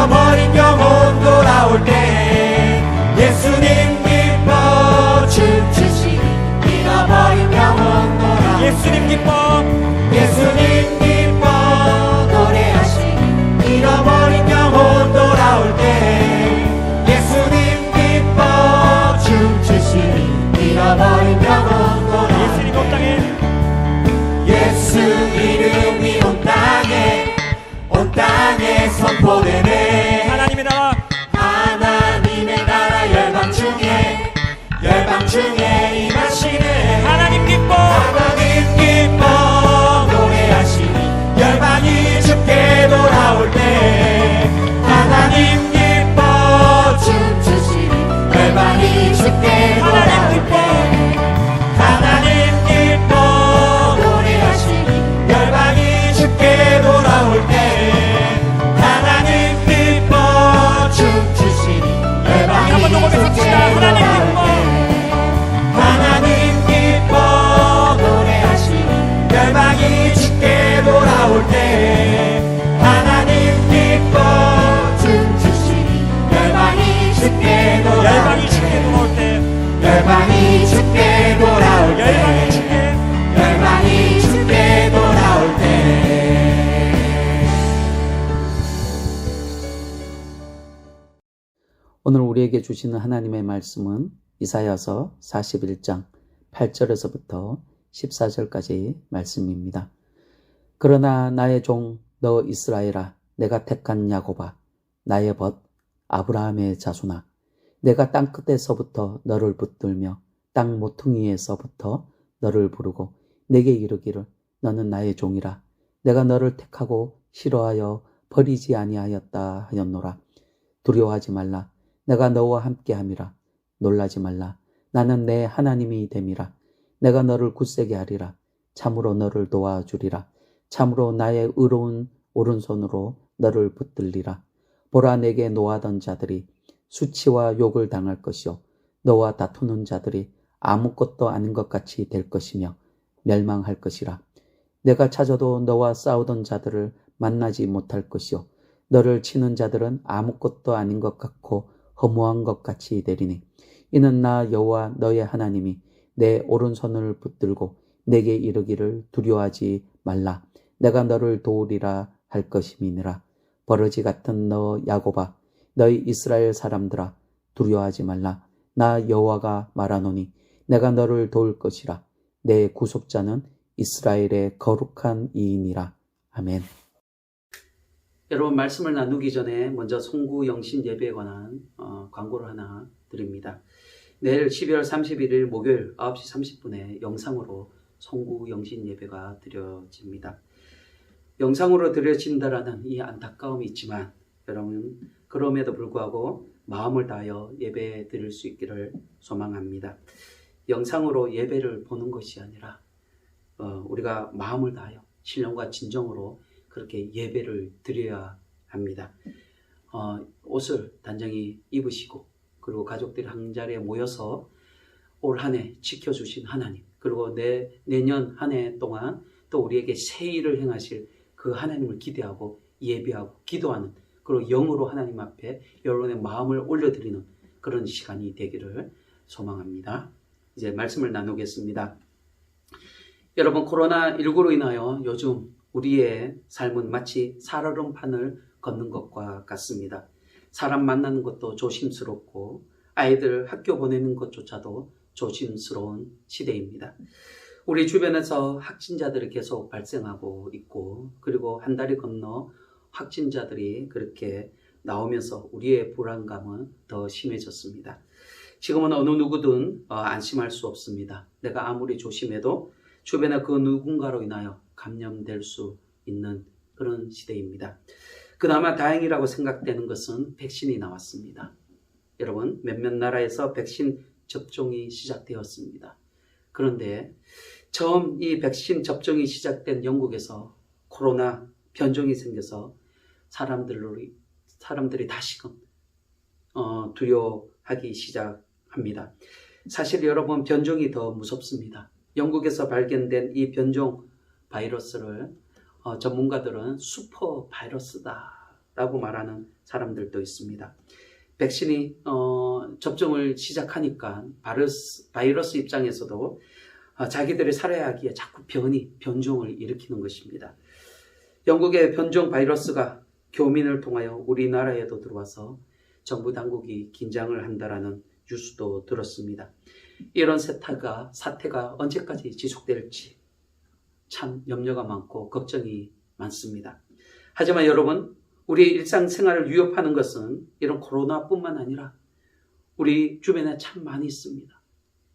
잃어버린 영혼 돌아올 때 예수님 기뻐 춤추시리. 잃어버린 영혼 돌아올 때 예수님 기뻐 노래하시리. 잃어버린 영혼 돌아올 때 예수님 기뻐 춤추시리. 잃어버린 영혼 돌아올 때 예수님 온 땅에 예수 이름이 온 땅에 선포되네. 하나님의 나라 열방 중에 임하시네. 하나님 기뻐 노래하시니 열방이 주께 돌아올 때 하나님 기뻐 춤추시니 열방이 주께 돌아올 때 하나님 기뻐 노래하시니 열방이 주께 돌아올 때 열방이 주께 돌아올 때 하나님 기뻐 춤추시니 열방이 주께 돌아올 때 열방이 주께 돌아올 때 열방이 주께 돌아올 때. 오늘 우리에게 주시는 하나님의 말씀은 이사야서 41장 8절에서부터 14절까지 말씀입니다. 그러나 나의 종 너 이스라엘아, 내가 택한 야곱아, 나의 벗 아브라함의 자손아, 내가 땅끝에서부터 너를 붙들며 땅 모퉁이에서부터 너를 부르고 내게 이르기를 너는 나의 종이라. 내가 너를 택하고 싫어하여 버리지 아니하였다 하였노라. 두려워하지 말라. 내가 너와 함께함이라. 놀라지 말라. 나는 내 하나님이 됨이라. 내가 너를 굳세게 하리라. 참으로 너를 도와주리라. 참으로 나의 의로운 오른손으로 너를 붙들리라. 보라, 내게 노하던 자들이 수치와 욕을 당할 것이요 너와 다투는 자들이 아무것도 아닌 것 같이 될 것이며 멸망할 것이라. 내가 찾아도 너와 싸우던 자들을 만나지 못할 것이요 너를 치는 자들은 아무것도 아닌 것 같고 허무한 것 같이 되리니 이는 나 여호와 너의 하나님이 내 오른손을 붙들고 내게 이르기를 두려워하지 말라. 내가 너를 도우리라 할 것임이니라. 버러지 같은 너 야곱아, 너희 이스라엘 사람들아, 두려워하지 말라. 나 여호와가 말하노니 내가 너를 도울 것이라. 내 구속자는 이스라엘의 거룩한 이인이라. 아멘. 여러분, 말씀을 나누기 전에 먼저 송구 영신 예배에 관한 광고를 하나 드립니다. 내일 12월 31일 목요일 9시 30분에 영상으로 송구 영신 예배가 드려집니다. 영상으로 드려진다라는 이 안타까움이 있지만 여러분, 그럼에도 불구하고 마음을 다하여 예배 드릴 수 있기를 소망합니다. 영상으로 예배를 보는 것이 아니라 우리가 마음을 다하여 신령과 진정으로 그렇게 예배를 드려야 합니다. 옷을 단정히 입으시고 그리고 가족들이 한자리에 모여서 올 한 해 지켜주신 하나님, 그리고 내년 한 해 동안 또 우리에게 새 일을 행하실 그 하나님을 기대하고 예배하고 기도하는, 그리고 영으로 하나님 앞에 여러분의 마음을 올려드리는 그런 시간이 되기를 소망합니다. 이제 말씀을 나누겠습니다. 여러분, 코로나19로 인하여 요즘 우리의 삶은 마치 살얼음판을 걷는 것과 같습니다. 사람 만나는 것도 조심스럽고 아이들 학교 보내는 것조차도 조심스러운 시대입니다. 우리 주변에서 확진자들이 계속 발생하고 있고, 그리고 한 달이 건너 확진자들이 그렇게 나오면서 우리의 불안감은 더 심해졌습니다. 지금은 어느 누구든 안심할 수 없습니다. 내가 아무리 조심해도 주변에 그 누군가로 인하여 감염될 수 있는 그런 시대입니다. 그나마 다행이라고 생각되는 것은 백신이 나왔습니다. 여러분, 몇몇 나라에서 백신 접종이 시작되었습니다. 그런데 처음 이 백신 접종이 시작된 영국에서 코로나 변종이 생겨서 사람들이 다시금 두려워하기 시작합니다. 사실 여러분, 변종이 더 무섭습니다. 영국에서 발견된 이 변종 바이러스를 전문가들은 슈퍼 바이러스다 라고 말하는 사람들도 있습니다. 백신이 접종을 시작하니까 바이러스 입장에서도 자기들이 살아야 하기에 자꾸 변종을 일으키는 것입니다. 영국의 변종 바이러스가 교민을 통하여 우리나라에도 들어와서 정부 당국이 긴장을 한다라는 뉴스도 들었습니다. 이런 사태가 언제까지 지속될지 참 염려가 많고 걱정이 많습니다. 하지만 여러분, 우리 일상생활을 위협하는 것은 이런 코로나뿐만 아니라 우리 주변에 참 많이 있습니다.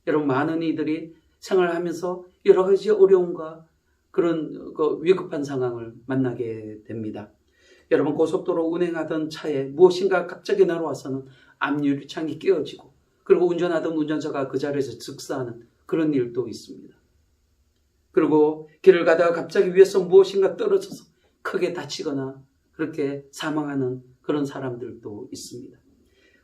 여러분, 많은 이들이 생활하면서 여러 가지 어려움과 그런 위급한 상황을 만나게 됩니다. 여러분, 고속도로 운행하던 차에 무엇인가 갑자기 날아와서는 앞유리창이 깨어지고, 그리고 운전하던 운전자가 그 자리에서 즉사하는 그런 일도 있습니다. 그리고 길을 가다가 갑자기 위에서 무엇인가 떨어져서 크게 다치거나 그렇게 사망하는 그런 사람들도 있습니다.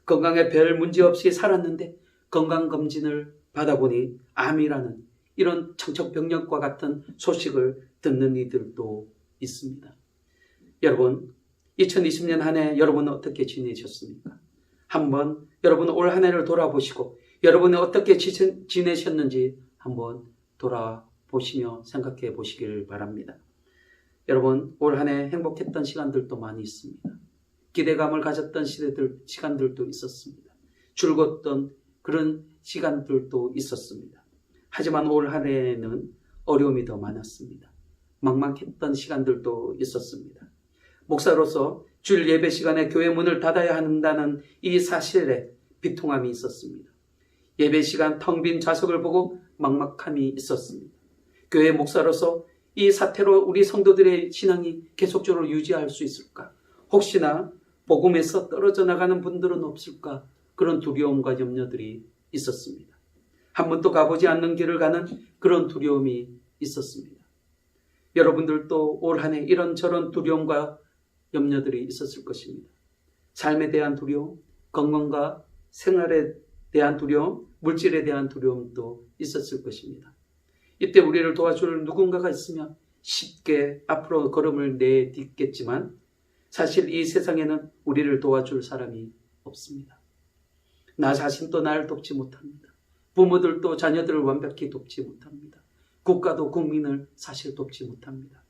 건강에 별 문제 없이 살았는데 건강검진을 받아보니 암이라는 이런 청천벽력과 같은 소식을 듣는 이들도 있습니다. 여러분, 2020년 한 해 여러분은 어떻게 지내셨습니까? 한번 여러분 올 한 해를 돌아보시고 여러분이 어떻게 지내셨는지 한번 돌아보시며 생각해 보시길 바랍니다. 여러분, 올 한 해 행복했던 시간들도 많이 있습니다. 기대감을 가졌던 시간들도 있었습니다. 즐거웠던 그런 시간들도 있었습니다. 하지만 올 한 해에는 어려움이 더 많았습니다. 막막했던 시간들도 있었습니다. 목사로서 주일 예배 시간에 교회 문을 닫아야 한다는 이 사실에 비통함이 있었습니다. 예배 시간 텅 빈 좌석을 보고 막막함이 있었습니다. 교회 목사로서 이 사태로 우리 성도들의 신앙이 계속적으로 유지할 수 있을까? 혹시나 복음에서 떨어져 나가는 분들은 없을까? 그런 두려움과 염려들이 있었습니다. 한 번도 가보지 않는 길을 가는 그런 두려움이 있었습니다. 여러분들도 올 한 해 이런저런 두려움과 염려들이 있었을 것입니다. 삶에 대한 두려움, 건강과 생활에 대한 두려움, 물질에 대한 두려움도 있었을 것입니다. 이때 우리를 도와줄 누군가가 있으면 쉽게 앞으로 걸음을 내딛겠지만 사실 이 세상에는 우리를 도와줄 사람이 없습니다. 나 자신도 나를 돕지 못합니다. 부모들도 자녀들을 완벽히 돕지 못합니다. 국가도 국민을 사실 돕지 못합니다.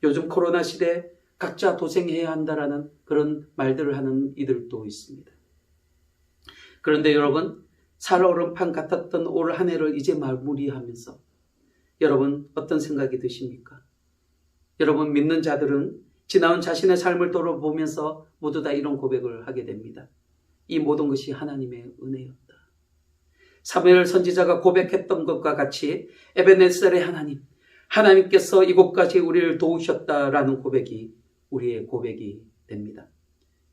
요즘 코로나 시대에 각자 도생해야 한다라는 그런 말들을 하는 이들도 있습니다. 그런데 여러분, 살얼음판 같았던 올 한 해를 이제 마무리하면서 여러분 어떤 생각이 드십니까? 여러분, 믿는 자들은 지나온 자신의 삶을 돌아보면서 모두 다 이런 고백을 하게 됩니다. 이 모든 것이 하나님의 은혜였다. 사무엘 선지자가 고백했던 것과 같이 에베네셀의 하나님께서 이곳까지 우리를 도우셨다라는 고백이 우리의 고백이 됩니다.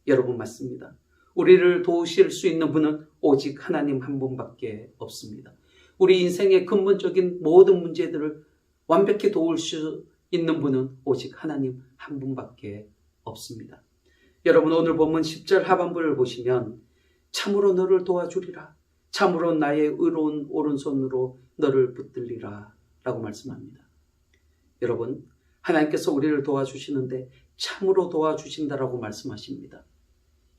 여러분, 맞습니다. 우리를 도우실 수 있는 분은 오직 하나님 한 분밖에 없습니다. 우리 인생의 근본적인 모든 문제들을 완벽히 도울 수 있는 분은 오직 하나님 한 분밖에 없습니다. 여러분, 오늘 본문 10절 하반부를 보시면 참으로 너를 도와주리라, 참으로 나의 의로운 오른손으로 너를 붙들리라 라고 말씀합니다. 여러분, 하나님께서 우리를 도와주시는데 참으로 도와주신다라고 말씀하십니다.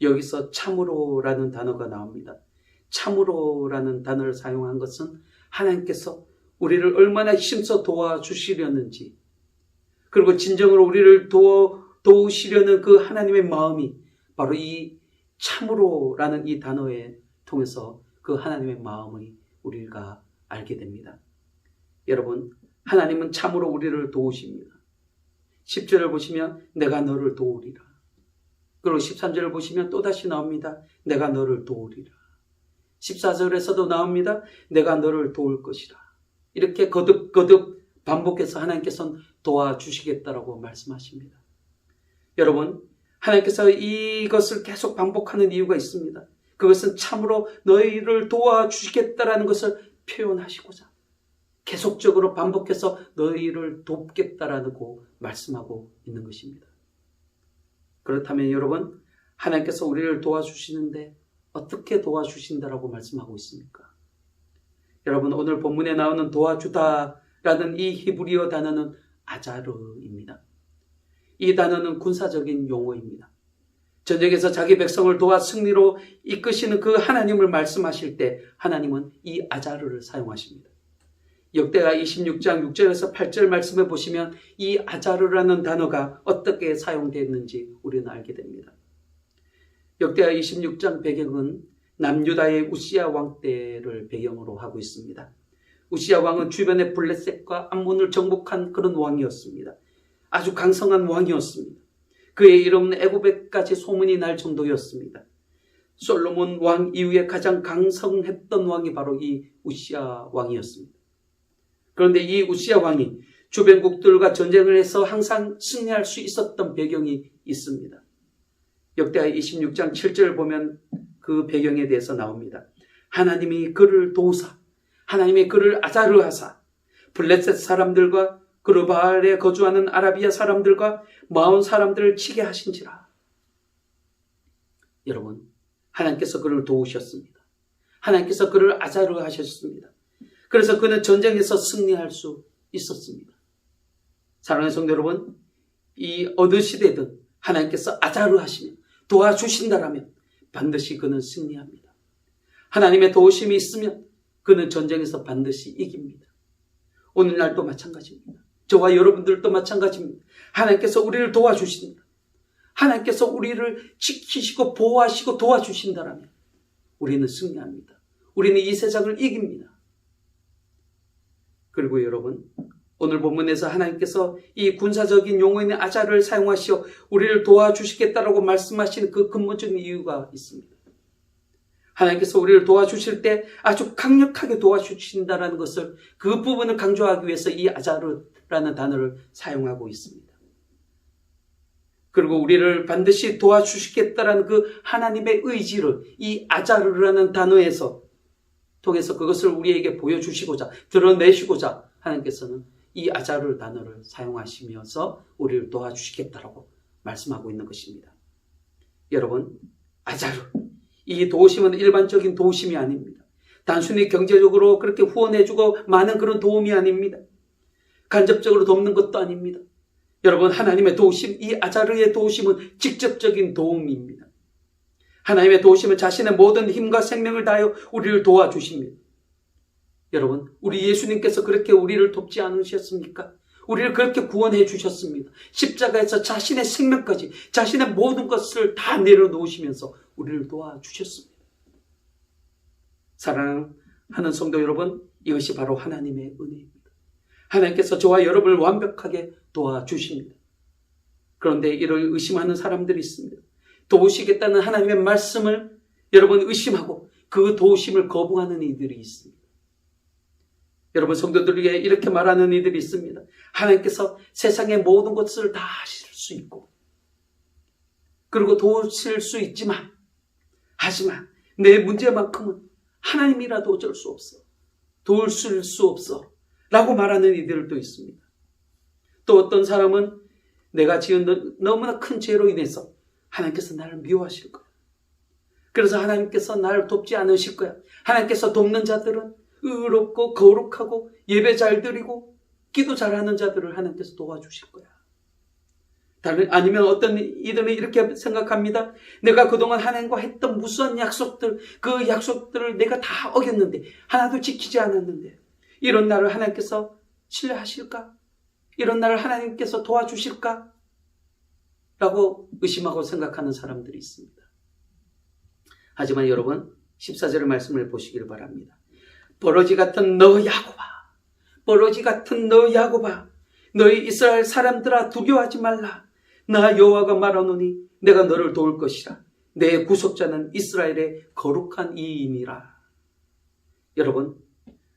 여기서 참으로라는 단어가 나옵니다. 참으로라는 단어를 사용한 것은 하나님께서 우리를 얼마나 힘써 도와주시려는지, 그리고 진정으로 우리를 도우시려는 그 하나님의 마음이 바로 이 참으로라는 이 단어에 통해서 그 하나님의 마음을 우리가 알게 됩니다. 여러분, 하나님은 참으로 우리를 도우십니다. 10절을 보시면 내가 너를 도우리라. 그리고 13절을 보시면 또다시 나옵니다. 내가 너를 도우리라. 14절에서도 나옵니다. 내가 너를 도울 것이라. 이렇게 거듭거듭 반복해서 하나님께서는 도와주시겠다라고 말씀하십니다. 여러분, 하나님께서 이것을 계속 반복하는 이유가 있습니다. 그것은 참으로 너희를 도와주시겠다라는 것을 표현하시고자 계속적으로 반복해서 너희를 돕겠다라고 말씀하고 있는 것입니다. 그렇다면 여러분, 하나님께서 우리를 도와주시는데 어떻게 도와주신다라고 말씀하고 있습니까? 여러분, 오늘 본문에 나오는 도와주다라는 이 히브리어 단어는 아자르입니다. 이 단어는 군사적인 용어입니다. 전쟁에서 자기 백성을 도와 승리로 이끄시는 그 하나님을 말씀하실 때 하나님은 이 아자르를 사용하십니다. 역대하 26장 6절에서 8절 말씀을 보시면 이 아자르라는 단어가 어떻게 사용됐는지 우리는 알게 됩니다. 역대하 26장 배경은 남유다의 우시야 왕 때를 배경으로 하고 있습니다. 우시야 왕은 주변의 블레셋과 암몬을 정복한 그런 왕이었습니다. 아주 강성한 왕이었습니다. 그의 이름은 애굽에까지 소문이 날 정도였습니다. 솔로몬 왕 이후에 가장 강성했던 왕이 바로 이 우시야 왕이었습니다. 그런데 이 우시야 왕이 주변국들과 전쟁을 해서 항상 승리할 수 있었던 배경이 있습니다. 역대하 26장 7절을 보면 그 배경에 대해서 나옵니다. 하나님이 그를 도우사 하나님이 그를 아자르하사 블레셋 사람들과 그르바알에 거주하는 아라비아 사람들과 마온 사람들을 치게 하신지라. 여러분, 하나님께서 그를 도우셨습니다. 하나님께서 그를 아자르하셨습니다. 그래서 그는 전쟁에서 승리할 수 있었습니다. 사랑하는 성도 여러분, 이 어느 시대든 하나님께서 아자르하시면 도와주신다라면 반드시 그는 승리합니다. 하나님의 도우심이 있으면 그는 전쟁에서 반드시 이깁니다. 오늘날도 마찬가지입니다. 저와 여러분들도 마찬가지입니다. 하나님께서 우리를 도와주신다. 하나님께서 우리를 지키시고 보호하시고 도와주신다라면 우리는 승리합니다. 우리는 이 세상을 이깁니다. 그리고 여러분, 오늘 본문에서 하나님께서 이 군사적인 용어인 아자를 사용하시어 우리를 도와주시겠다라고 말씀하시는 그 근본적인 이유가 있습니다. 하나님께서 우리를 도와주실 때 아주 강력하게 도와주신다는 것을 그 부분을 강조하기 위해서 이 아자르라는 단어를 사용하고 있습니다. 그리고 우리를 반드시 도와주시겠다라는 그 하나님의 의지를 이 아자르라는 단어에서 통해서 그것을 우리에게 보여주시고자 드러내시고자 하나님께서는 이 아자르 단어를 사용하시면서 우리를 도와주시겠다라고 말씀하고 있는 것입니다. 여러분, 아자르 이 도우심은 일반적인 도우심이 아닙니다. 단순히 경제적으로 그렇게 후원해주고 많은 그런 도움이 아닙니다. 간접적으로 돕는 것도 아닙니다. 여러분, 하나님의 도우심, 이 아자르의 도우심은 직접적인 도움입니다. 하나님의 도우심은 자신의 모든 힘과 생명을 다하여 우리를 도와주십니다. 여러분, 우리 예수님께서 그렇게 우리를 돕지 않으셨습니까? 우리를 그렇게 구원해 주셨습니다. 십자가에서 자신의 생명까지, 자신의 모든 것을 다 내려놓으시면서 우리를 도와주셨습니다. 사랑하는 성도 여러분, 이것이 바로 하나님의 은혜입니다. 하나님께서 저와 여러분을 완벽하게 도와주십니다. 그런데 이를 의심하는 사람들이 있습니다. 도우시겠다는 하나님의 말씀을 여러분 의심하고 그 도우심을 거부하는 이들이 있습니다. 여러분, 성도들에게 이렇게 말하는 이들이 있습니다. 하나님께서 세상의 모든 것을 다 하실 수 있고 그리고 도우실 수 있지만 하지만 내 문제만큼은 하나님이라도 어쩔 수 없어. 도울 수 없어. 라고 말하는 이들도 있습니다. 또 어떤 사람은 내가 지은 너무나 큰 죄로 인해서 하나님께서 나를 미워하실 거야. 그래서 하나님께서 나를 돕지 않으실 거야. 하나님께서 돕는 자들은 의롭고 거룩하고 예배 잘 드리고 기도 잘하는 자들을 하나님께서 도와주실 거야. 아니면 어떤 이들은 이렇게 생각합니다. 내가 그동안 하나님과 했던 무수한 약속들, 그 약속들을 내가 다 어겼는데 하나도 지키지 않았는데 이런 나를 하나님께서 신뢰하실까? 이런 나를 하나님께서 도와주실까? 라고 의심하고 생각하는 사람들이 있습니다. 하지만 여러분, 14절의 말씀을 보시기를 바랍니다. 버러지 같은 너 야곱아, 버러지 같은 너 야곱아, 너희 이스라엘 사람들아 두려워하지 말라. 나 여호와가 말하노니 내가 너를 도울 것이라. 내 구속자는 이스라엘의 거룩한 이인이라. 여러분,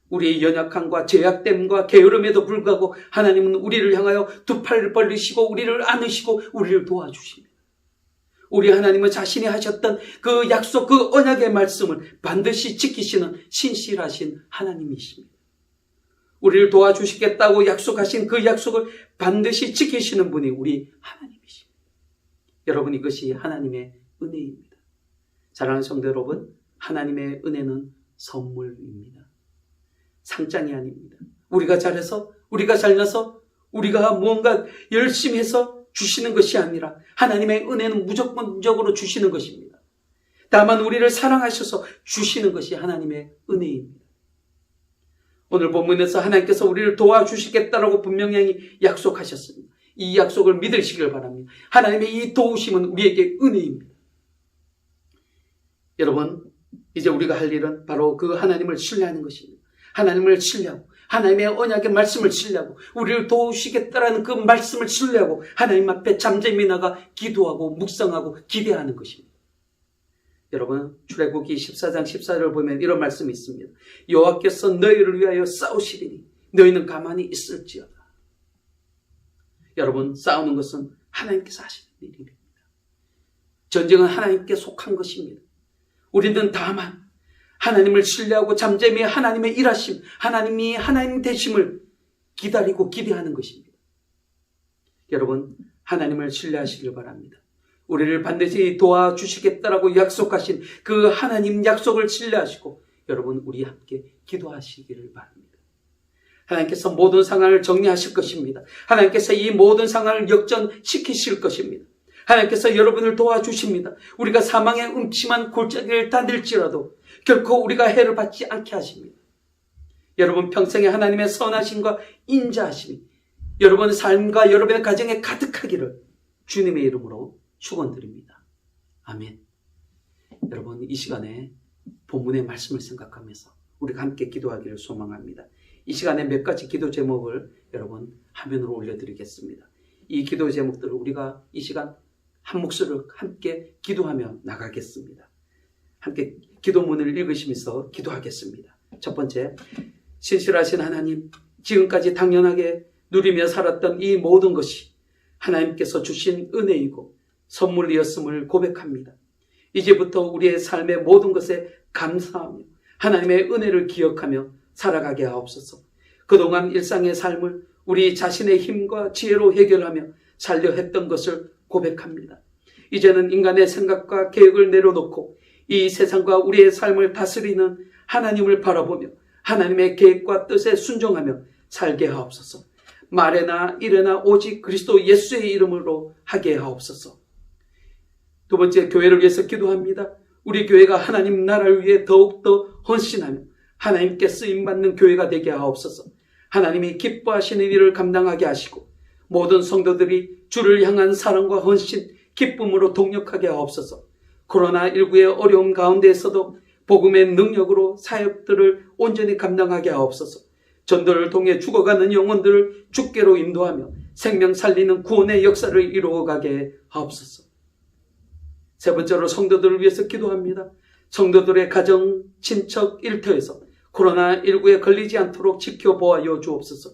우리의 연약함과 죄악됨과 게으름에도 불구하고 하나님은 우리를 향하여 두 팔을 벌리시고 우리를 안으시고 우리를 도와주십니다. 우리 하나님은 자신이 하셨던 그 약속, 그 언약의 말씀을 반드시 지키시는 신실하신 하나님이십니다. 우리를 도와주시겠다고 약속하신 그 약속을 반드시 지키시는 분이 우리 하나님이십니다. 여러분, 이것이 하나님의 은혜입니다. 사랑하는 성도 여러분, 하나님의 은혜는 선물입니다. 상장이 아닙니다. 우리가 잘해서, 우리가 잘나서, 우리가 무언가 열심히 해서 주시는 것이 아니라 하나님의 은혜는 무조건적으로 주시는 것입니다. 다만 우리를 사랑하셔서 주시는 것이 하나님의 은혜입니다. 오늘 본문에서 하나님께서 우리를 도와주시겠다라고 분명히 약속하셨습니다. 이 약속을 믿으시길 바랍니다. 하나님의 이 도우심은 우리에게 은혜입니다. 여러분, 이제 우리가 할 일은 바로 그 하나님을 신뢰하는 것입니다. 하나님을 신뢰하고 하나님의 언약의 말씀을 신뢰하고 우리를 도우시겠다라는 그 말씀을 신뢰하고 하나님 앞에 잠잠히 나가 기도하고 묵상하고 기대하는 것입니다. 여러분, 출애굽기 14장 14절을 보면 이런 말씀이 있습니다. 여호와께서 너희를 위하여 싸우시리니 너희는 가만히 있을지어다. 여러분, 싸우는 것은 하나님께서 하시는 일입니다. 전쟁은 하나님께 속한 것입니다. 우리는 다만 하나님을 신뢰하고 잠잠히 하나님의 일하심, 하나님이 하나님 되심을 기다리고 기대하는 것입니다. 여러분, 하나님을 신뢰하시길 바랍니다. 우리를 반드시 도와주시겠다라고 약속하신 그 하나님 약속을 신뢰하시고 여러분, 우리 함께 기도하시기를 바랍니다. 하나님께서 모든 상황을 정리하실 것입니다. 하나님께서 이 모든 상황을 역전시키실 것입니다. 하나님께서 여러분을 도와주십니다. 우리가 사망의 음침한 골짜기를 다닐지라도 결코 우리가 해를 받지 않게 하십니다. 여러분, 평생에 하나님의 선하심과 인자하심이 여러분의 삶과 여러분의 가정에 가득하기를 주님의 이름으로 축원드립니다. 아멘. 여러분, 이 시간에 본문의 말씀을 생각하면서 우리가 함께 기도하기를 소망합니다. 이 시간에 몇 가지 기도 제목을 여러분 화면으로 올려드리겠습니다. 이 기도 제목들을 우리가 이 시간 한 목소리로 함께 기도하며 나가겠습니다. 함께 기도문을 읽으시면서 기도하겠습니다. 첫 번째, 신실하신 하나님, 지금까지 당연하게 누리며 살았던 이 모든 것이 하나님께서 주신 은혜이고 선물이었음을 고백합니다. 이제부터 우리의 삶의 모든 것에 감사하며 하나님의 은혜를 기억하며 살아가게 하옵소서. 그동안 일상의 삶을 우리 자신의 힘과 지혜로 해결하며 살려 했던 것을 고백합니다. 이제는 인간의 생각과 계획을 내려놓고 이 세상과 우리의 삶을 다스리는 하나님을 바라보며 하나님의 계획과 뜻에 순종하며 살게 하옵소서. 말에나 일에나 오직 그리스도 예수의 이름으로 하게 하옵소서. 두 번째, 교회를 위해서 기도합니다. 우리 교회가 하나님 나라를 위해 더욱더 헌신하며 하나님께 쓰임받는 교회가 되게 하옵소서. 하나님이 기뻐하시는 일을 감당하게 하시고 모든 성도들이 주를 향한 사랑과 헌신, 기쁨으로 동력하게 하옵소서. 코로나19의 어려움 가운데에서도 복음의 능력으로 사역들을 온전히 감당하게 하옵소서. 전도를 통해 죽어가는 영혼들을 주께로 인도하며 생명 살리는 구원의 역사를 이루어가게 하옵소서. 세 번째로 성도들을 위해서 기도합니다. 성도들의 가정, 친척, 일터에서 코로나19에 걸리지 않도록 지켜보아여 주옵소서.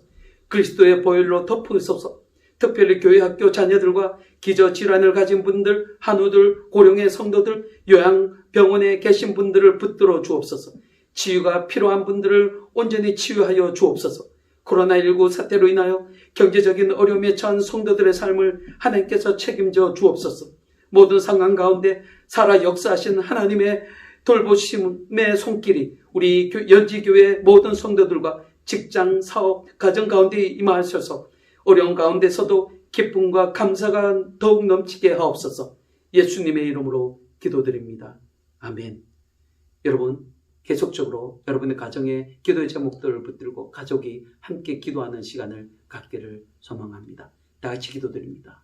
그리스도의 보혈로 덮으소서. 특별히 교회 학교 자녀들과 기저질환을 가진 분들, 한우들, 고령의 성도들, 요양병원에 계신 분들을 붙들어 주옵소서. 치유가 필요한 분들을 온전히 치유하여 주옵소서. 코로나19 사태로 인하여 경제적인 어려움에 처한 성도들의 삶을 하나님께서 책임져 주옵소서. 모든 상황 가운데 살아 역사하신 하나님의 돌보심의 손길이 우리 연지교회 모든 성도들과 직장, 사업, 가정 가운데 임하셔서 어려운 가운데서도 기쁨과 감사가 더욱 넘치게 하옵소서. 예수님의 이름으로 기도드립니다. 아멘. 여러분, 계속적으로 여러분의 가정에 기도의 제목들을 붙들고 가족이 함께 기도하는 시간을 갖기를 소망합니다. 다 같이 기도드립니다.